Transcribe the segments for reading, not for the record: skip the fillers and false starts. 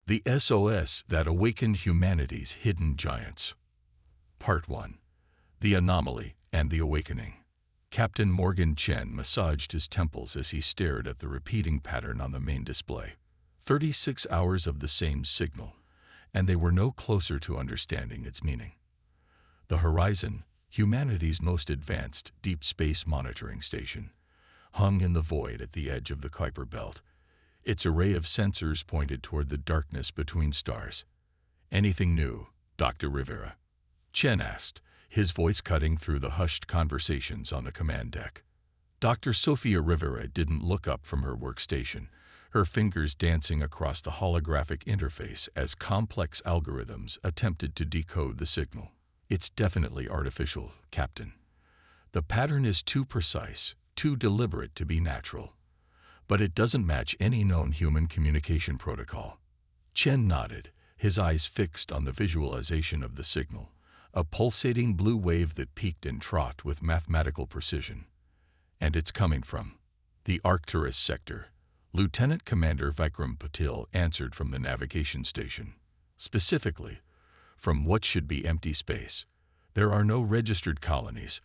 The SOS that awakened humanity's hidden giants. Part 1. The Anomaly and the Awakening. Captain Morgan Chen massaged his temples as he stared at the repeating pattern on the main display. 36 hours of the same signal, and they were no closer to understanding its meaning. The Horizon, humanity's most advanced deep space monitoring station, hung in the void at the edge of the Kuiper Belt. Its array of sensors pointed toward the darkness between stars. "Anything new, Dr. Rivera?" Chen asked, his voice cutting through the hushed conversations on the command deck. Dr. Sofia Rivera didn't look up from her workstation, her fingers dancing across the holographic interface as complex algorithms attempted to decode the signal. "It's definitely artificial, Captain. The pattern is too precise, too deliberate to be natural. But it doesn't match any known human communication protocol." Chen nodded, his eyes fixed on the visualization of the signal, a pulsating blue wave that peaked and troughed with mathematical precision. "And it's coming from the Arcturus sector," Lieutenant Commander Vikram Patil answered from the navigation station. "Specifically, from what should be empty space. There are no registered colonies,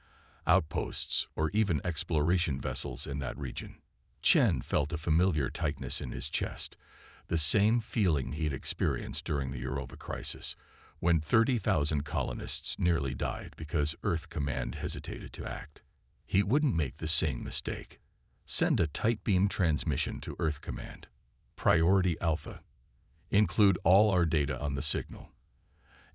outposts, or even exploration vessels in that region." Chen felt a familiar tightness in his chest, the same feeling he'd experienced during the Europa crisis, when 30,000 colonists nearly died because Earth Command hesitated to act. He wouldn't make the same mistake. Send a tight beam transmission to Earth Command. Priority Alpha. Include all our data on the signal.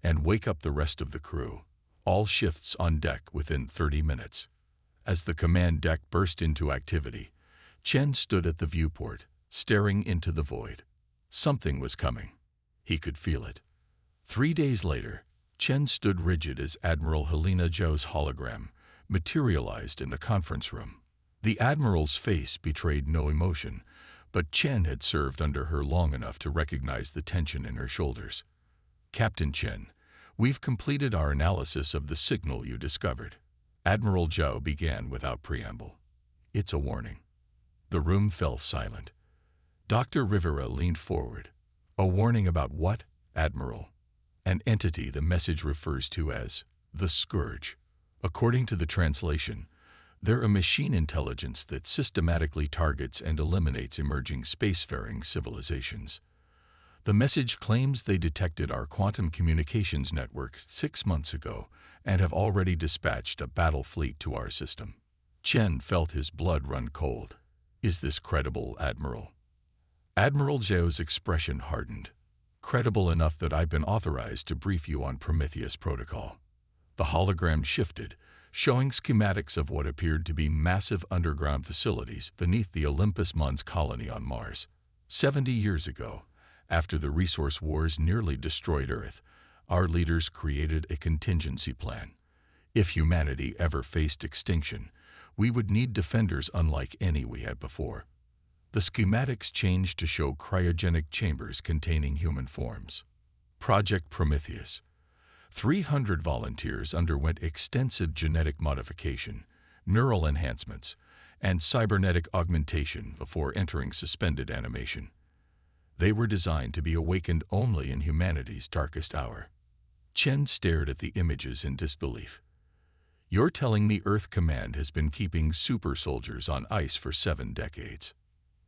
And wake up the rest of the crew. All shifts on deck within 30 minutes. As the command deck burst into activity, Chen stood at the viewport, staring into the void. Something was coming. He could feel it. 3 days later, Chen stood rigid as Admiral Helena Zhou's hologram materialized in the conference room. The Admiral's face betrayed no emotion, but Chen had served under her long enough to recognize the tension in her shoulders. "Captain Chen, we've completed our analysis of the signal you discovered." Admiral Zhou began without preamble. "It's a warning." The room fell silent. Dr. Rivera leaned forward. "A warning about what, Admiral?" "An entity the message refers to as the Scourge. According to the translation, they're a machine intelligence that systematically targets and eliminates emerging spacefaring civilizations. The message claims they detected our quantum communications network 6 months ago and have already dispatched a battle fleet to our system." Chen felt his blood run cold. "Is this credible, Admiral?" Admiral Zhou's expression hardened. "Credible enough that I've been authorized to brief you on Prometheus protocol." The hologram shifted, showing schematics of what appeared to be massive underground facilities beneath the Olympus Mons colony on Mars. 70 years ago, after the resource wars nearly destroyed Earth, our leaders created a contingency plan. If humanity ever faced extinction, we would need defenders unlike any we had before. The schematics changed to show cryogenic chambers containing human forms. Project Prometheus. 300 volunteers underwent extensive genetic modification, neural enhancements, and cybernetic augmentation before entering suspended animation. They were designed to be awakened only in humanity's darkest hour. Chen stared at the images in disbelief. "You're telling me Earth Command has been keeping super soldiers on ice for 7 decades.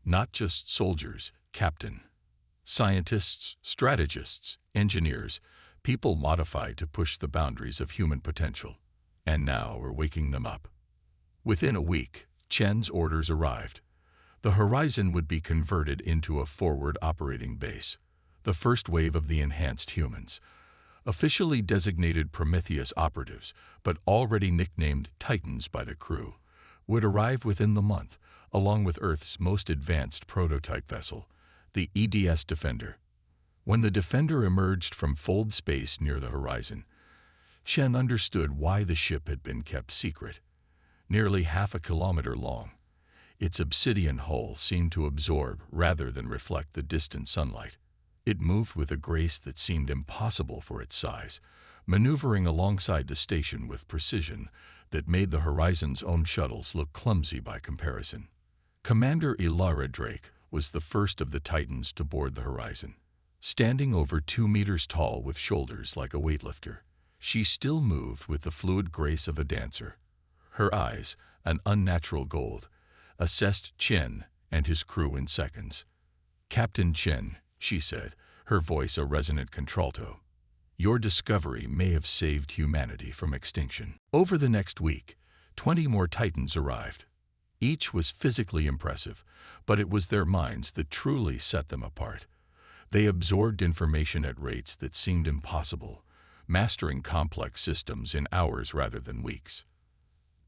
Not just soldiers, Captain. Scientists, strategists, engineers, people modified to push the boundaries of human potential. And now we're waking them up." Within a week, Chen's orders arrived. The Horizon would be converted into a forward operating base. The first wave of the enhanced humans, officially designated Prometheus operatives, but already nicknamed Titans by the crew, would arrive within the month, along with Earth's most advanced prototype vessel, the EDS Defender. When the Defender emerged from fold space near the Horizon, Chen understood why the ship had been kept secret. Nearly half a kilometer long, its obsidian hull seemed to absorb rather than reflect the distant sunlight. It moved with a grace that seemed impossible for its size, maneuvering alongside the station with precision that made the Horizon's own shuttles look clumsy by comparison. Commander Ilara Drake was the first of the Titans to board the Horizon. Standing over 2 meters tall with shoulders like a weightlifter, she still moved with the fluid grace of a dancer. Her eyes, an unnatural gold, assessed Chen and his crew in seconds. "Captain Chen," she said, her voice a resonant contralto, "your discovery may have saved humanity from extinction." Over the next week, 20 more Titans arrived. Each was physically impressive, but it was their minds that truly set them apart. They absorbed information at rates that seemed impossible, mastering complex systems in hours rather than weeks.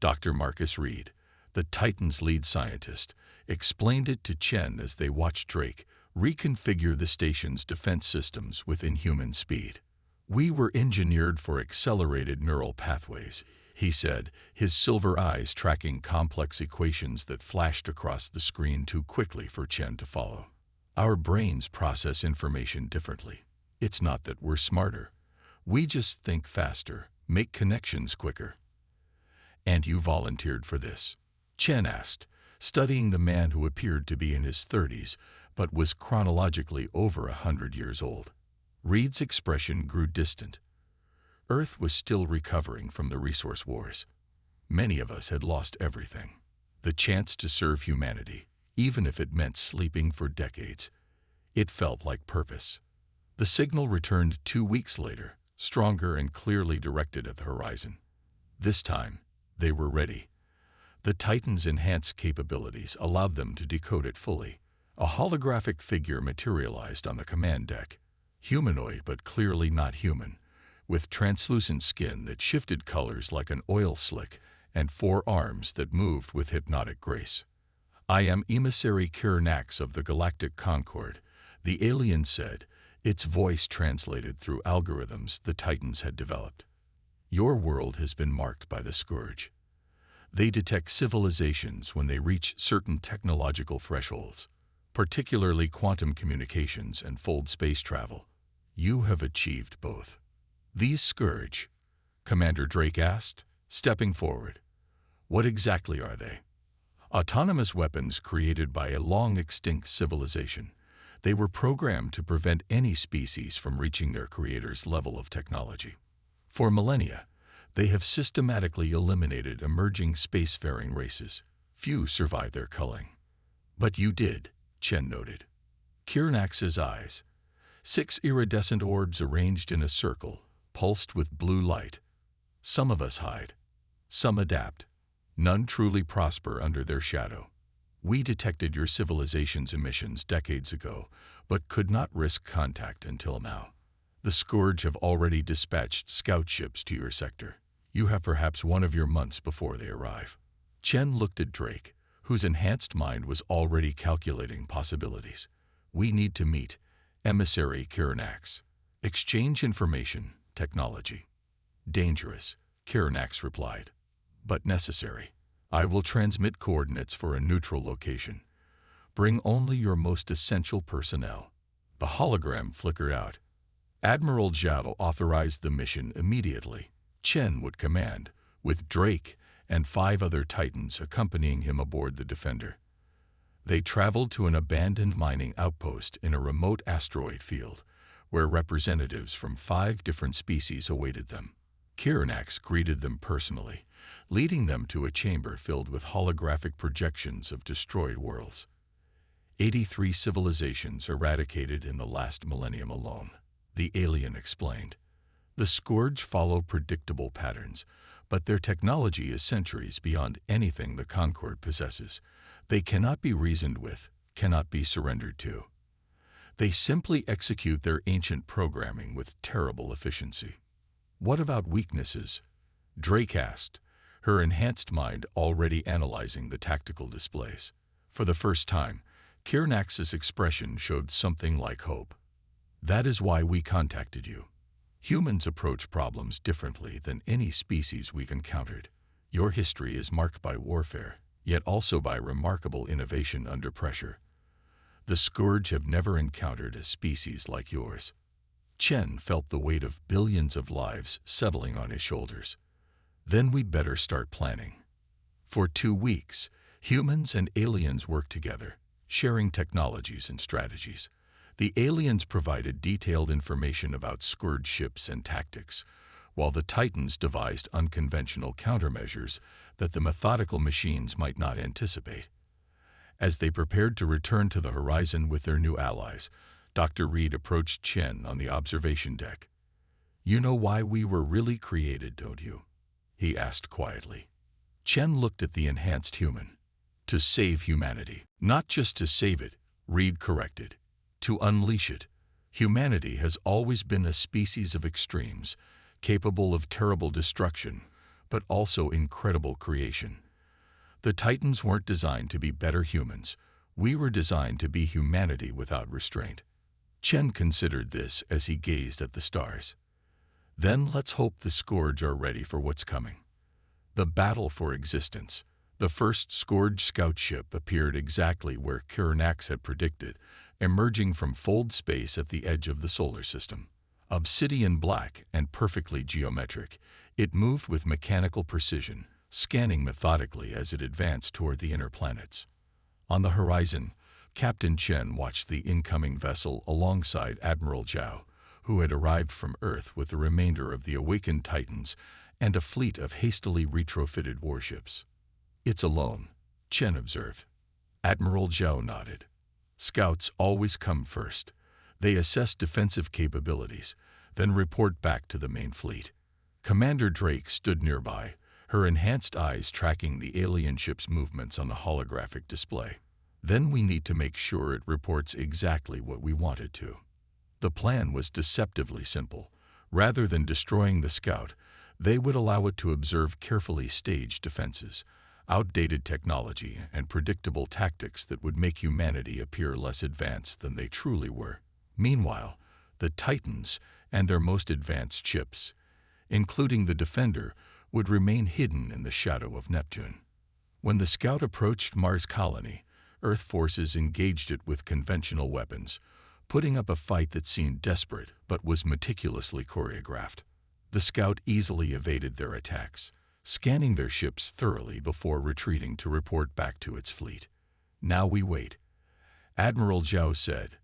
Dr. Marcus Reed, the Titan's lead scientist, explained it to Chen as they watched Drake reconfigure the station's defense systems with inhuman speed. "We were engineered for accelerated neural pathways," he said, his silver eyes tracking complex equations that flashed across the screen too quickly for Chen to follow. "Our brains process information differently. It's not that we're smarter. We just think faster, make connections quicker." "And you volunteered for this?" Chen asked, studying the man who appeared to be in his 30s but was chronologically over 100 years old. Reed's expression grew distant. Earth was still recovering from the resource wars. Many of us had lost everything. The chance to serve humanity, even if it meant sleeping for decades. It felt like purpose. The signal returned 2 weeks later, stronger and clearly directed at the horizon. This time, they were ready. The Titan's enhanced capabilities allowed them to decode it fully. A holographic figure materialized on the command deck, humanoid but clearly not human, with translucent skin that shifted colors like an oil slick and 4 arms that moved with hypnotic grace. "I am emissary Kirnax of the Galactic Concord," the alien said, its voice translated through algorithms the Titans had developed. "Your world has been marked by the Scourge. They detect civilizations when they reach certain technological thresholds, particularly quantum communications and fold space travel. You have achieved both." "These Scourge?" Commander Drake asked, stepping forward. "What exactly are they?" "Autonomous weapons created by a long-extinct civilization. They were programmed to prevent any species from reaching their creator's level of technology. For millennia, they have systematically eliminated emerging spacefaring races. Few survive their culling." "But you did," Chen noted. Kirnax's eyes, 6 iridescent orbs arranged in a circle, pulsed with blue light. "Some of us hide. Some adapt. None truly prosper under their shadow. We detected your civilization's emissions decades ago, but could not risk contact until now. The Scourge have already dispatched scout ships to your sector. You have perhaps one of your months before they arrive." Chen looked at Drake, whose enhanced mind was already calculating possibilities. "We need to meet Emissary Kirnax. Exchange information, technology." "Dangerous," Kirnax replied, "but necessary. I will transmit coordinates for a neutral location. Bring only your most essential personnel." The hologram flickered out. Admiral Zhao authorized the mission immediately. Chen would command, with Drake and 5 other Titans accompanying him aboard the Defender. They traveled to an abandoned mining outpost in a remote asteroid field, where representatives from 5 different species awaited them. Kirnax greeted them personally, leading them to a chamber filled with holographic projections of destroyed worlds. 83 civilizations eradicated in the last millennium alone, the alien explained. The Scourge follow predictable patterns, but their technology is centuries beyond anything the Concord possesses. They cannot be reasoned with, cannot be surrendered to. They simply execute their ancient programming with terrible efficiency. "What about weaknesses?" Drake asked, her enhanced mind already analyzing the tactical displays. For the first time, Kirnax's expression showed something like hope. "That is why we contacted you. Humans approach problems differently than any species we've encountered. Your history is marked by warfare, yet also by remarkable innovation under pressure. The Scourge have never encountered a species like yours." Chen felt the weight of billions of lives settling on his shoulders. "Then we'd better start planning." For 2 weeks, humans and aliens worked together, sharing technologies and strategies. The aliens provided detailed information about Scourge ships and tactics, while the Titans devised unconventional countermeasures that the methodical machines might not anticipate. As they prepared to return to the horizon with their new allies, Dr. Reed approached Chen on the observation deck. "You know why we were really created, don't you?" he asked quietly. Chen looked at the enhanced human. "To save humanity. Not just to save it," Reed corrected. "To unleash it. Humanity has always been a species of extremes, capable of terrible destruction, but also incredible creation. The Titans weren't designed to be better humans. We were designed to be humanity without restraint." Chen considered this as he gazed at the stars. "Then let's hope the Scourge are ready for what's coming." The battle for existence. The first Scourge scout ship appeared exactly where Kirinax had predicted, emerging from fold space at the edge of the solar system. Obsidian black and perfectly geometric, it moved with mechanical precision, scanning methodically as it advanced toward the inner planets. On the horizon, Captain Chen watched the incoming vessel alongside Admiral Zhao, who had arrived from Earth with the remainder of the awakened Titans and a fleet of hastily retrofitted warships. "It's alone," Chen observed. Admiral Zhao nodded. "Scouts always come first. They assess defensive capabilities, then report back to the main fleet." Commander Drake stood nearby, her enhanced eyes tracking the alien ship's movements on the holographic display. "Then we need to make sure it reports exactly what we want it to." The plan was deceptively simple. Rather than destroying the scout, they would allow it to observe carefully staged defenses, outdated technology, and predictable tactics that would make humanity appear less advanced than they truly were. Meanwhile, the Titans and their most advanced ships, including the Defender, would remain hidden in the shadow of Neptune. When the scout approached Mars colony, Earth forces engaged it with conventional weapons, putting up a fight that seemed desperate but was meticulously choreographed. The scout easily evaded their attacks, scanning their ships thoroughly before retreating to report back to its fleet. "Now we wait," Admiral Zhao said,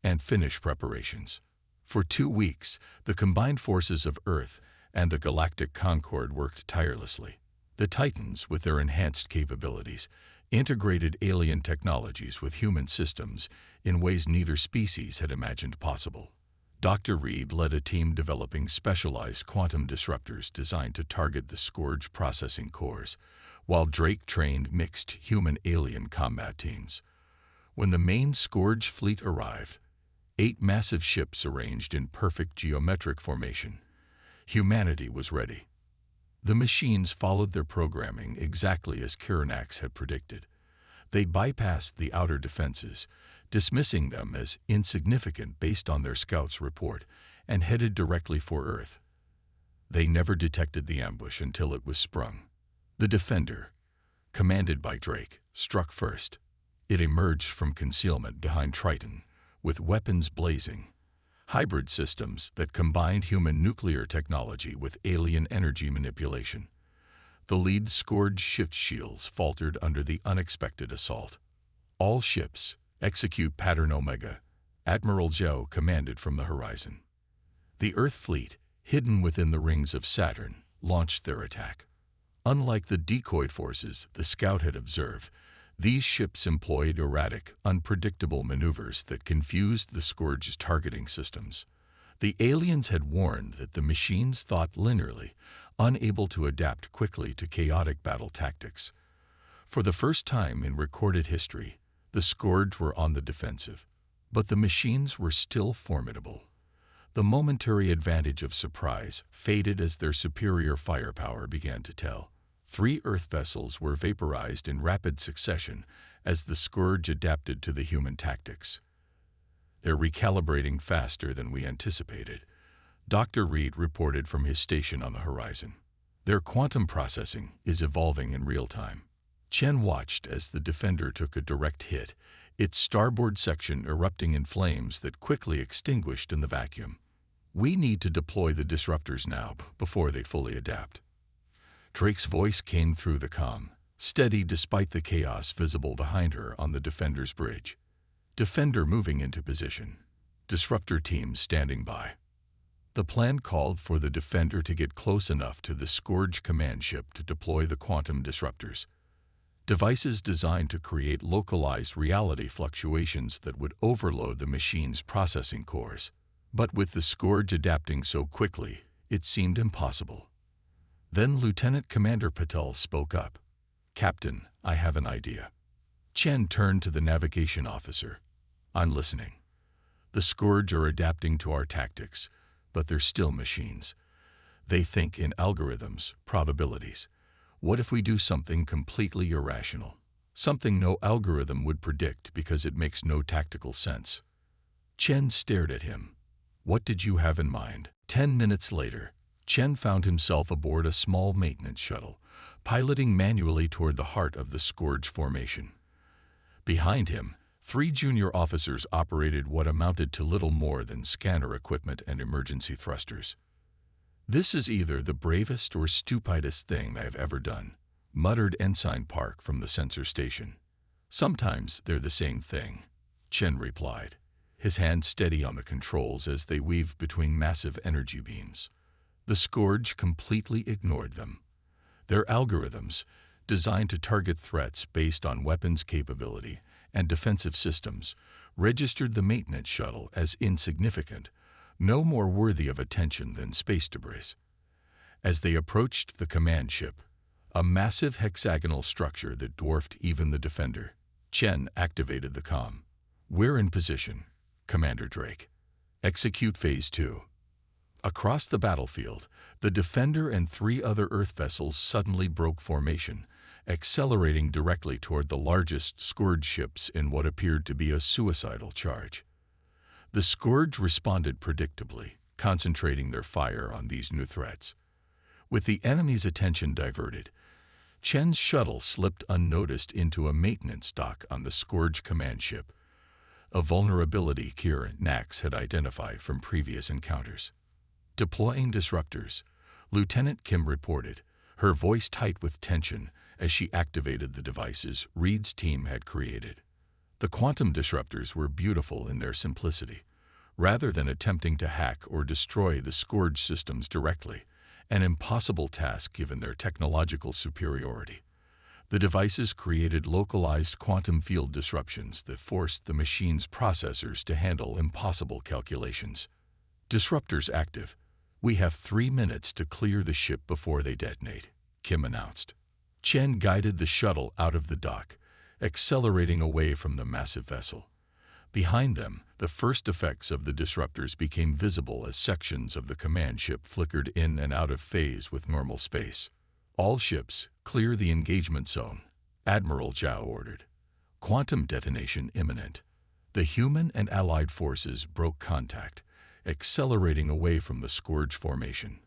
"and finish preparations." For 2 weeks, the combined forces of Earth and the Galactic Concord worked tirelessly. The Titans, with their enhanced capabilities, integrated alien technologies with human systems in ways neither species had imagined possible. Dr. Reed led a team developing specialized quantum disruptors designed to target the Scourge processing cores, while Drake trained mixed human-alien combat teams. When the main Scourge fleet arrived, 8 massive ships arranged in perfect geometric formation, humanity was ready. The machines followed their programming exactly as Kirinax had predicted. They bypassed the outer defenses, dismissing them as insignificant based on their scout's report, and headed directly for Earth. They never detected the ambush until it was sprung. The Defender, commanded by Drake, struck first. It emerged from concealment behind Triton, with weapons blazing, hybrid systems that combined human nuclear technology with alien energy manipulation. The lead Scourge ship's shields faltered under the unexpected assault. "All ships, execute Pattern Omega," Admiral Zhao commanded from the horizon. The Earth fleet, hidden within the rings of Saturn, launched their attack. Unlike the decoy forces the scout had observed, these ships employed erratic, unpredictable maneuvers that confused the Scourge's targeting systems. The aliens had warned that the machines thought linearly, unable to adapt quickly to chaotic battle tactics. For the first time in recorded history, the Scourge were on the defensive, but the machines were still formidable. The momentary advantage of surprise faded as their superior firepower began to tell. 3 Earth vessels were vaporized in rapid succession as the Scourge adapted to the human tactics. "They're recalibrating faster than we anticipated," Dr. Reed reported from his station on the horizon. "Their quantum processing is evolving in real time." Chen watched as the Defender took a direct hit, its starboard section erupting in flames that quickly extinguished in the vacuum. "We need to deploy the disruptors now, before they fully adapt." Drake's voice came through the comm, steady despite the chaos visible behind her on the Defender's bridge. Defender moving into position. Disruptor teams standing by. The plan called for the Defender to get close enough to the Scourge command ship to deploy the quantum disruptors. Devices designed to create localized reality fluctuations that would overload the machine's processing cores. But with the Scourge adapting so quickly, it seemed impossible. Then Lieutenant Commander Patel spoke up. "Captain, I have an idea." Chen turned to the navigation officer. "I'm listening. The Scourge are adapting to our tactics, but they're still machines. They think in algorithms, probabilities. What if we do something completely irrational? Something no algorithm would predict because it makes no tactical sense." Chen stared at him. "What did you have in mind?" 10 minutes later, Chen found himself aboard a small maintenance shuttle, piloting manually toward the heart of the Scourge formation. Behind him, 3 junior officers operated what amounted to little more than scanner equipment and emergency thrusters. "This is either the bravest or stupidest thing I've ever done," muttered Ensign Park from the sensor station. "Sometimes they're the same thing," Chen replied, his hand steady on the controls as they weaved between massive energy beams. The Scourge completely ignored them. Their algorithms, designed to target threats based on weapons capability and defensive systems, registered the maintenance shuttle as insignificant, no more worthy of attention than space debris. As they approached the command ship, a massive hexagonal structure that dwarfed even the Defender, Chen activated the comm. "We're in position, Commander Drake. Execute Phase 2. Across the battlefield, the Defender and 3 other Earth vessels suddenly broke formation, accelerating directly toward the largest Scourge ships in what appeared to be a suicidal charge. The Scourge responded predictably, concentrating their fire on these new threats. With the enemy's attention diverted, Chen's shuttle slipped unnoticed into a maintenance dock on the Scourge command ship, a vulnerability Kira Nax had identified from previous encounters. "Deploying disruptors," Lieutenant Kim reported, her voice tight with tension as she activated the devices Reed's team had created. The quantum disruptors were beautiful in their simplicity. Rather than attempting to hack or destroy the Scourge systems directly, an impossible task given their technological superiority, the devices created localized quantum field disruptions that forced the machine's processors to handle impossible calculations. "Disruptors active. We have 3 minutes to clear the ship before they detonate," Kim announced. Chen guided the shuttle out of the dock, accelerating away from the massive vessel. Behind them, the first effects of the disruptors became visible as sections of the command ship flickered in and out of phase with normal space. "All ships, clear the engagement zone," Admiral Zhao ordered. "Quantum detonation imminent." The human and allied forces broke contact, accelerating away from the Scourge formation.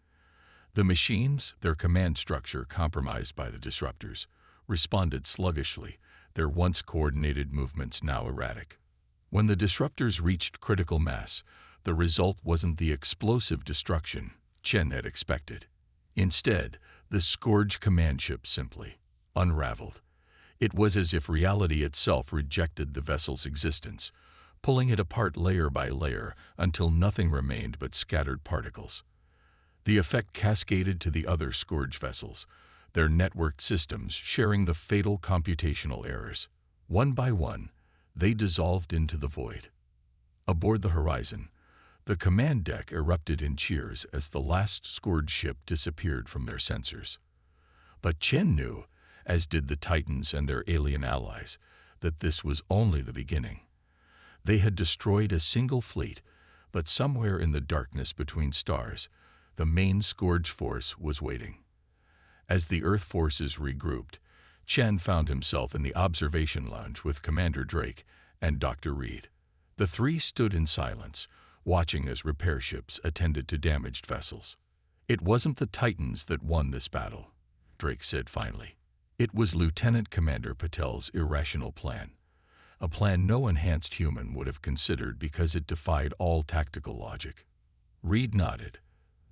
The machines, their command structure compromised by the disruptors, responded sluggishly, their once coordinated movements now erratic. When the disruptors reached critical mass, the result wasn't the explosive destruction Chen had expected. Instead, the Scourge command ship simply unraveled. It was as if reality itself rejected the vessel's existence, pulling it apart layer by layer until nothing remained but scattered particles. The effect cascaded to the other Scourge vessels, their networked systems sharing the fatal computational errors. One by one, they dissolved into the void. Aboard the Horizon, the command deck erupted in cheers as the last Scourge ship disappeared from their sensors. But Chen knew, as did the Titans and their alien allies, that this was only the beginning. They had destroyed a single fleet, but somewhere in the darkness between stars, the main Scourge force was waiting. As the Earth forces regrouped, Chen found himself in the observation lounge with Commander Drake and Dr. Reed. The 3 stood in silence, watching as repair ships attended to damaged vessels. "It wasn't the Titans that won this battle," Drake said finally. "It was Lieutenant Commander Patel's irrational plan. A plan no enhanced human would have considered because it defied all tactical logic." Reed nodded.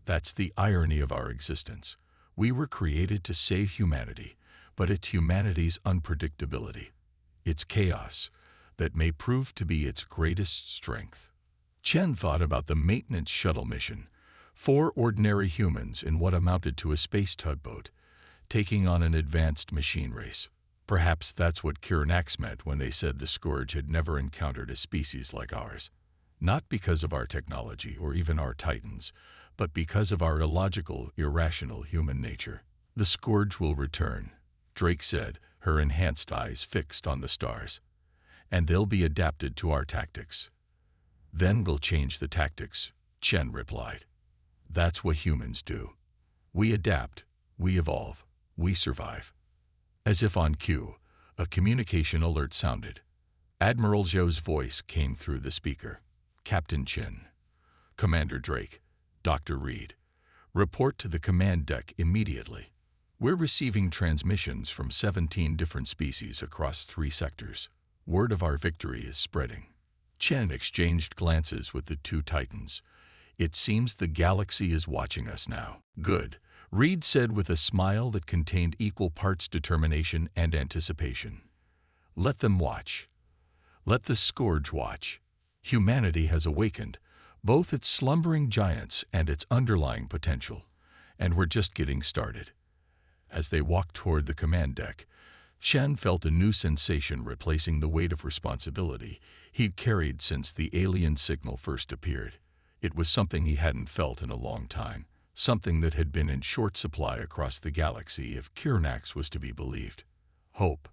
"That's the irony of our existence. We were created to save humanity, but it's humanity's unpredictability. Its chaos, that may prove to be its greatest strength. Chen thought about the maintenance shuttle mission, 4 ordinary humans in what amounted to a space tugboat, taking on an advanced machine race. Perhaps that's what Kirinax meant when they said the Scourge had never encountered a species like ours. Not because of our technology or even our titans, but because of our illogical, irrational human nature. The Scourge will return, Drake said, her enhanced eyes fixed on the stars. And they'll be adapted to our tactics. Then we'll change the tactics, Chen replied. That's what humans do. We adapt, we evolve, we survive. As if on cue, a communication alert sounded. Admiral Zhou's voice came through the speaker. Captain Chen. Commander Drake. Dr. Reed. Report to the command deck immediately. We're receiving transmissions from 17 different species across 3 sectors. Word of our victory is spreading. Chen exchanged glances with the 2 titans. It seems the galaxy is watching us now. Good, Reed said with a smile that contained equal parts determination and anticipation. Let them watch. Let the Scourge watch. Humanity has awakened, both its slumbering giants and its underlying potential, and we're just getting started. As they walked toward the command deck, Chen felt a new sensation replacing the weight of responsibility he'd carried since the alien signal first appeared. It was something he hadn't felt in a long time, something that had been in short supply across the galaxy if Kirinax was to be believed. Hope.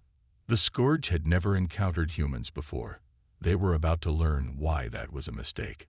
The Scourge had never encountered humans before. They were about to learn why that was a mistake.